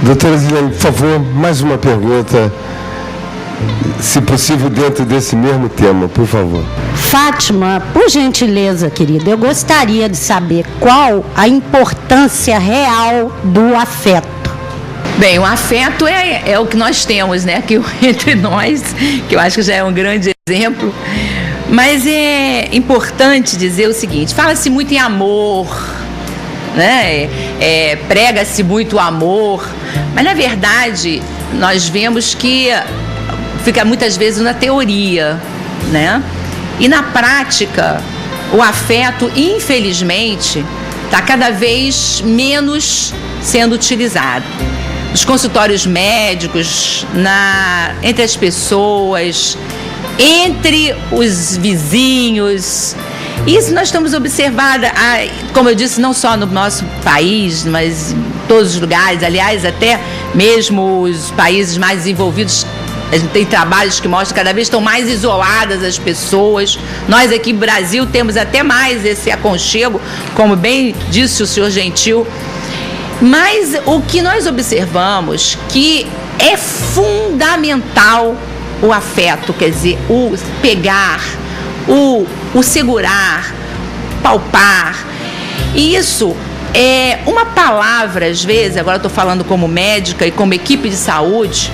Doutora Zilene, por favor, mais uma pergunta, se possível dentro desse mesmo tema, por favor. Fátima, por gentileza, querida, eu gostaria de saber qual a importância real do afeto. Bem, o afeto é o que nós temos, né, aqui entre nós, que eu acho que já é um grande exemplo. Mas é importante dizer o seguinte: fala-se muito em amor, né? Prega-se muito o amor, mas na verdade nós vemos que fica muitas vezes na teoria, né? E na prática, o afeto, infelizmente, está cada vez menos sendo utilizado. Nos consultórios médicos, entre as pessoas, entre os vizinhos. Isso nós estamos observando, como eu disse, não só no nosso país, mas em todos os lugares. Aliás, até mesmo os países mais desenvolvidos, a gente tem trabalhos que mostram que cada vez estão mais isoladas as pessoas. Nós aqui no Brasil temos até mais esse aconchego, como bem disse o senhor Gentil. Mas o que nós observamos que é fundamental o afeto, quer dizer, o pegar, o segurar, palpar. E isso é uma palavra, às vezes, agora eu estou falando como médica e como equipe de saúde,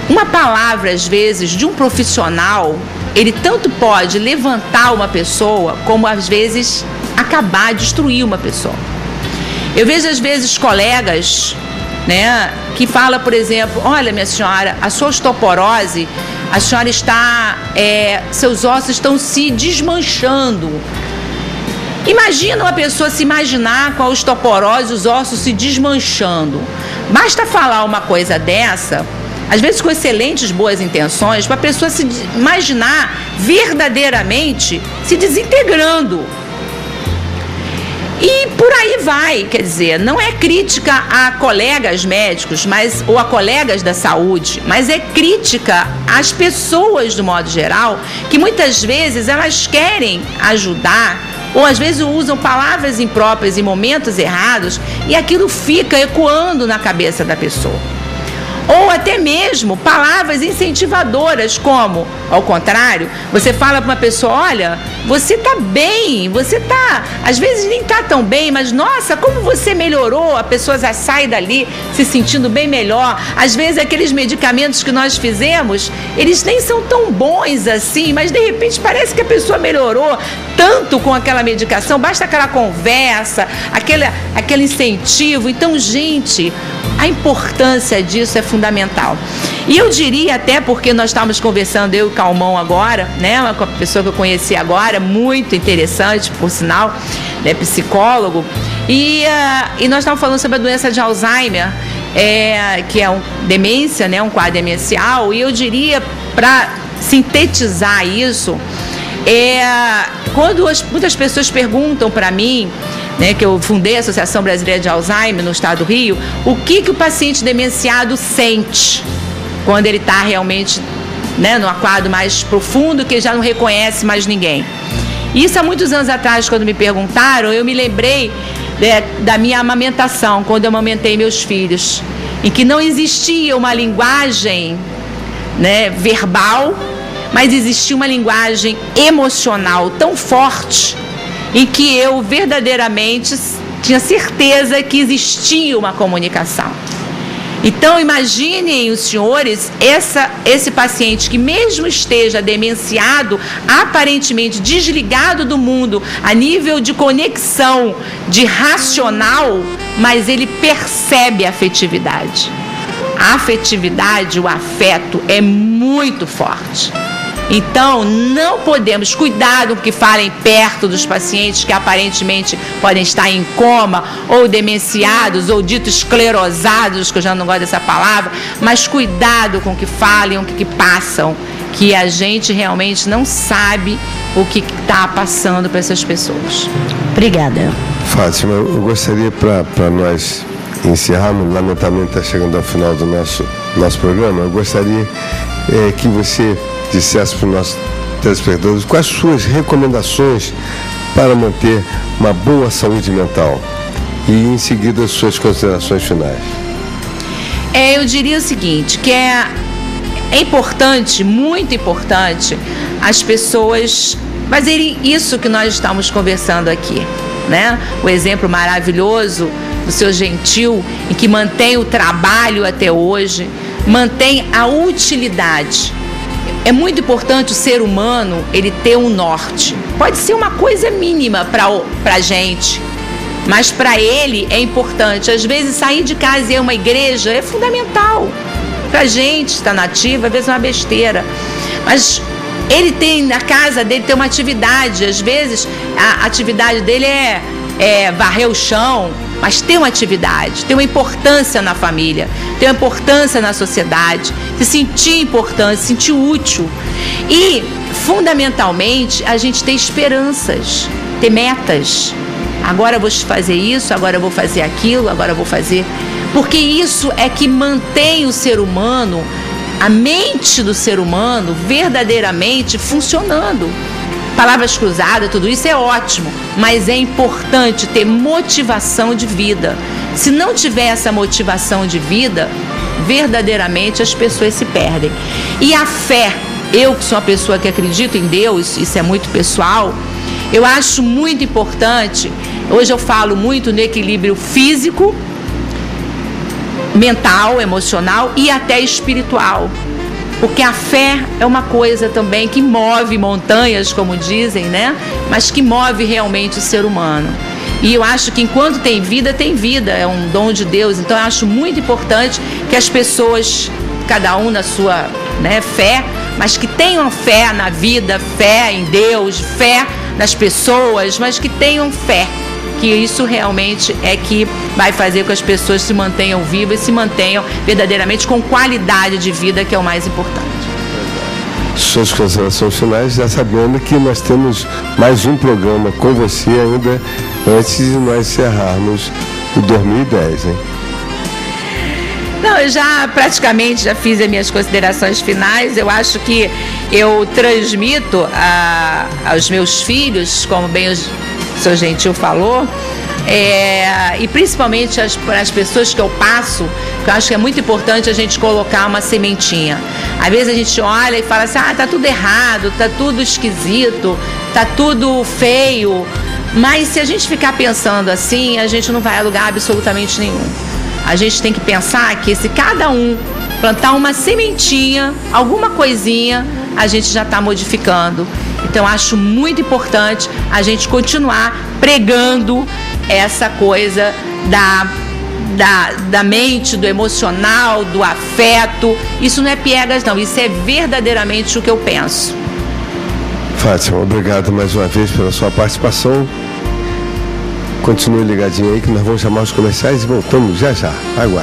uma palavra, às vezes, de um profissional, ele tanto pode levantar uma pessoa, como, às vezes, acabar, destruir uma pessoa. Eu vejo, às vezes, colegas, né, que falam, por exemplo: olha, minha senhora, a sua osteoporose, a senhora está, seus ossos estão se desmanchando. Imagina uma pessoa se imaginar com a osteoporose, os ossos se desmanchando. Basta falar uma coisa dessa, às vezes com excelentes boas intenções, para a pessoa se imaginar verdadeiramente se desintegrando. E por aí vai, quer dizer, não é crítica a colegas médicos, ou a colegas da saúde, mas é crítica às pessoas do modo geral, que muitas vezes elas querem ajudar, ou às vezes usam palavras impróprias em momentos errados, e aquilo fica ecoando na cabeça da pessoa. Ou até mesmo palavras incentivadoras, como, ao contrário, você fala para uma pessoa: olha, você está bem, você está, às vezes nem está tão bem, mas nossa, como você melhorou, a pessoa já sai dali se sentindo bem melhor. Às vezes aqueles medicamentos que nós fizemos, eles nem são tão bons assim, mas de repente parece que a pessoa melhorou tanto com aquela medicação, basta aquela conversa, aquele incentivo. Então, gente, a importância disso é fundamental. E eu diria até, porque nós estávamos conversando, eu e o Calmon agora, né, uma pessoa que eu conheci agora, muito interessante, por sinal, né, psicólogo, e nós estávamos falando sobre a doença de Alzheimer, que é demência, né, um quadro demencial, e eu diria, para sintetizar isso, quando muitas pessoas perguntam para mim, né, que eu fundei a Associação Brasileira de Alzheimer no estado do Rio, o que o paciente demenciado sente quando ele está realmente, né, num quadro mais profundo, que já não reconhece mais ninguém. Isso há muitos anos atrás, quando me perguntaram, eu me lembrei da minha amamentação, quando eu amamentei meus filhos, em que não existia uma linguagem, né, verbal, mas existia uma linguagem emocional tão forte, em que eu verdadeiramente tinha certeza que existia uma comunicação. Então, imaginem os senhores, esse paciente que mesmo esteja demenciado, aparentemente desligado do mundo, a nível de conexão, de racional, mas ele percebe a afetividade. A afetividade, o afeto é muito forte. Então, não podemos, cuidado com que falem perto dos pacientes que aparentemente podem estar em coma, ou demenciados, ou dito esclerosados, que eu já não gosto dessa palavra, mas cuidado com que falem, o que passam, que a gente realmente não sabe o que está passando para essas pessoas. Obrigada. Fátima, eu gostaria, para nós encerrarmos, lamentavelmente está chegando ao final do nosso programa, eu gostaria que você dissesse para os nossos telespectadores quais suas recomendações para manter uma boa saúde mental, e em seguida as suas considerações finais. Eu diria o seguinte, que é importante, muito importante, as pessoas fazerem isso que nós estamos conversando aqui, né? O exemplo maravilhoso do seu Gentil, em que mantém o trabalho até hoje, mantém a utilidade. É muito importante o ser humano, ele ter um norte. Pode ser uma coisa mínima para a gente, mas para ele é importante. Às vezes sair de casa e ir a uma igreja é fundamental. Para a gente estar nativa, às vezes é uma besteira. Mas ele tem, na casa dele, tem uma atividade. Às vezes a atividade dele é varrer o chão, mas tem uma atividade, tem uma importância na família, tem uma importância na sociedade, se sentir importante, se sentir útil. E, fundamentalmente, a gente ter esperanças, ter metas. Agora eu vou fazer isso, agora eu vou fazer aquilo, agora eu vou fazer... Porque isso é que mantém o ser humano, a mente do ser humano, verdadeiramente funcionando. Palavras cruzadas, tudo isso é ótimo, mas é importante ter motivação de vida. Se não tiver essa motivação de vida, verdadeiramente as pessoas se perdem. E a fé, eu que sou uma pessoa que acredito em Deus, isso é muito pessoal, eu acho muito importante, hoje eu falo muito no equilíbrio físico, mental, emocional e até espiritual. Porque a fé é uma coisa também que move montanhas, como dizem, né? Mas que move realmente o ser humano. E eu acho que enquanto tem vida, é um dom de Deus. Então eu acho muito importante que as pessoas, cada um na sua, né, fé, mas que tenham fé na vida, fé em Deus, fé nas pessoas, mas que tenham fé. Que isso realmente é que vai fazer com que as pessoas se mantenham vivas e se mantenham verdadeiramente com qualidade de vida, que é o mais importante. Suas considerações finais, já sabendo que nós temos mais um programa com você ainda antes de nós encerrarmos o 2010, hein? Não, eu já praticamente já fiz as minhas considerações finais. Eu acho que eu transmito aos meus filhos, como bem o seu Gentil falou, e principalmente as pessoas que eu passo, que eu acho que é muito importante a gente colocar uma sementinha. Às vezes a gente olha e fala assim, tá tudo errado, tá tudo esquisito, tá tudo feio, mas se a gente ficar pensando assim, a gente não vai a lugar absolutamente nenhum. A gente tem que pensar que se cada um plantar uma sementinha, alguma coisinha, a gente já está modificando. Então, acho muito importante a gente continuar pregando essa coisa da mente, do emocional, do afeto. Isso não é piegas, não. Isso é verdadeiramente o que eu penso. Fátima, obrigado mais uma vez pela sua participação. Continue ligadinho aí que nós vamos chamar os comerciais e voltamos já já. Aguarde.